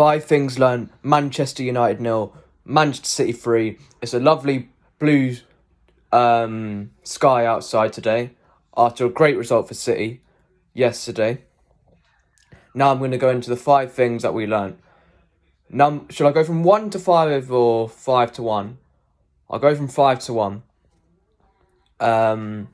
5 things learned. Manchester United 0, Manchester City 3. It's a lovely blue sky outside today after a great result for City yesterday. Now I'm going to go into the 5 things that we learned. Should I go from 1 to 5 or 5 to 1? I'll go from 5 to 1.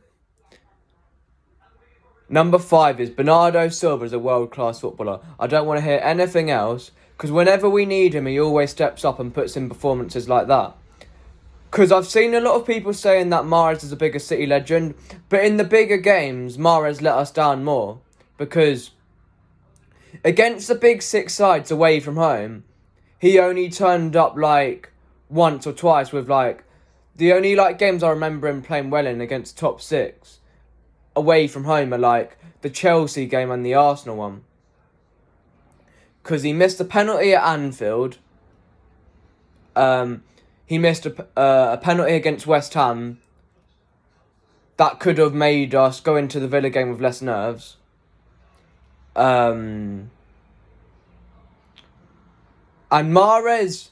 Number 5 is Bernardo Silva is a world-class footballer. I don't want to hear anything else, because whenever we need him, he always steps up and puts in performances like that. Because I've seen a lot of people saying that Mahrez is a bigger City legend, but in the bigger games, Mahrez let us down more. Because against the big 6 sides away from home, he only turned up like once or twice with like... The only like games I remember him playing well in against top 6 away from home are like the Chelsea game and the Arsenal one. Because he missed a penalty at Anfield. He missed a penalty against West Ham that could have made us go into the Villa game with less nerves. And Mahrez,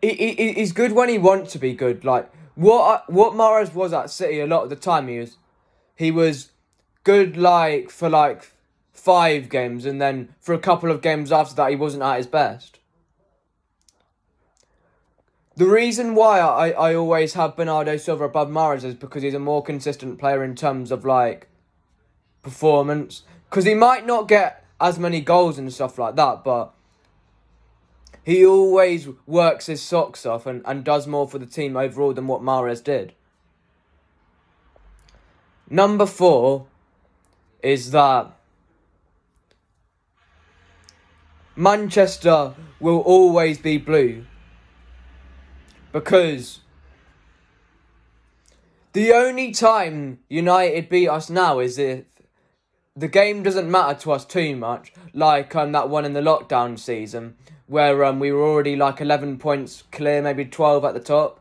he's good when he wants to be good. Like what Mahrez was at City a lot of the time, he was good like for like 5 games, and then for a couple of games after that he wasn't at his best. The reason why I always have Bernardo Silva above Mahrez is because he's a more consistent player in terms of like performance. Because he might not get as many goals and stuff like that, but he always works his socks off and does more for the team overall than what Mahrez did. Number 4 is that Manchester will always be blue. Because the only time United beat us now is if the game doesn't matter to us too much, like that one in the lockdown season, where we were already like 11 points clear, maybe 12 at the top.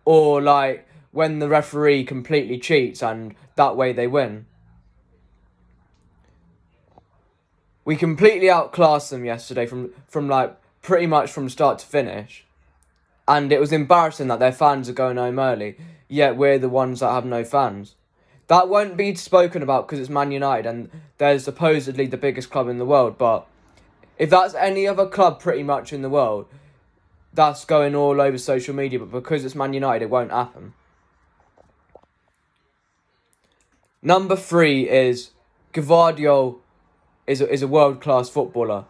Or like when the referee completely cheats and that way they win. We completely outclassed them yesterday from like pretty much from start to finish. And it was embarrassing that their fans are going home early, yet we're the ones that have no fans. That won't be spoken about because it's Man United and they're supposedly the biggest club in the world, but if that's any other club pretty much in the world, that's going all over social media, but because it's Man United, it won't happen. Number 3 is Gvardiol is a world-class footballer.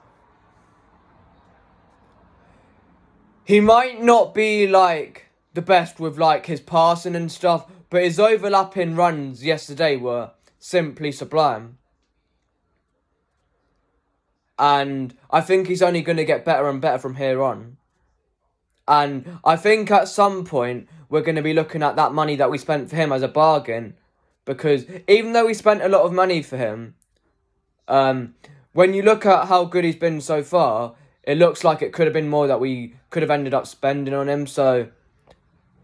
He might not be like the best with like his passing and stuff, but his overlapping runs yesterday were simply sublime. And I think he's only going to get better and better from here on. And I think at some point we're going to be looking at that money that we spent for him as a bargain. Because even though we spent a lot of money for him, when you look at how good he's been so far, it looks like it could have been more that we could have ended up spending on him. So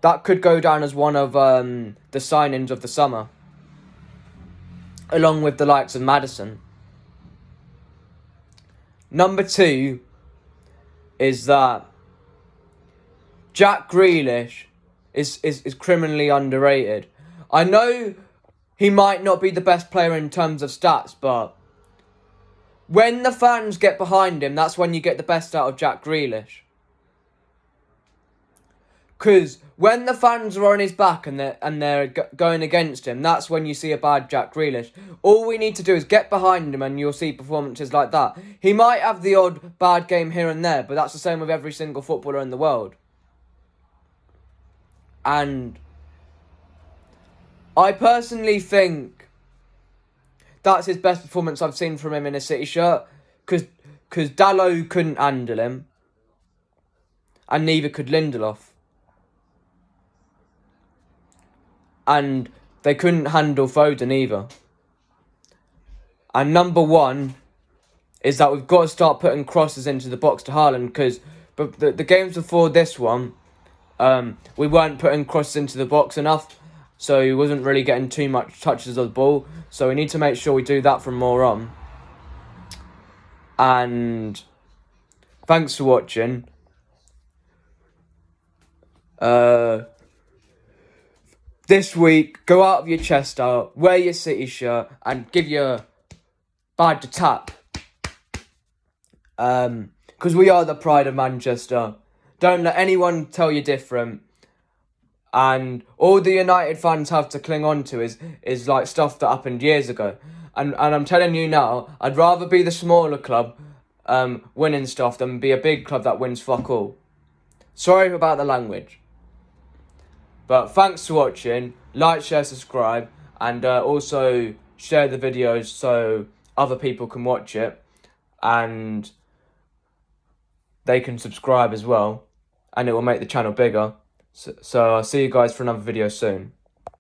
that could go down as one of the signings of the summer. Along with the likes of Maddison. Number 2 is that Jack Grealish is criminally underrated. I know he might not be the best player in terms of stats, but when the fans get behind him, that's when you get the best out of Jack Grealish. Because when the fans are on his back and they're going against him, that's when you see a bad Jack Grealish. All we need to do is get behind him and you'll see performances like that. He might have the odd bad game here and there, but that's the same with every single footballer in the world. And I personally think that's his best performance I've seen from him in a City shirt. Because Dalot couldn't handle him. And neither could Lindelof. And they couldn't handle Foden either. And number 1 is that we've got to start putting crosses into the box to Haaland. Because the games before this one, we weren't putting crosses into the box enough. So he wasn't really getting too much touches of the ball. So we need to make sure we do that from more on. And thanks for watching. This week, go out of your chest out, wear your City shirt, and give your badge a tap. Because we are the pride of Manchester. Don't let anyone tell you different. And all the United fans have to cling on to is like stuff that happened years ago. And I'm telling you now, I'd rather be the smaller club winning stuff than be a big club that wins fuck all. Sorry about the language. But thanks for watching. Like, share, subscribe. And also share the videos so other people can watch it. And they can subscribe as well. And it will make the channel bigger. So I'll see you guys for another video soon.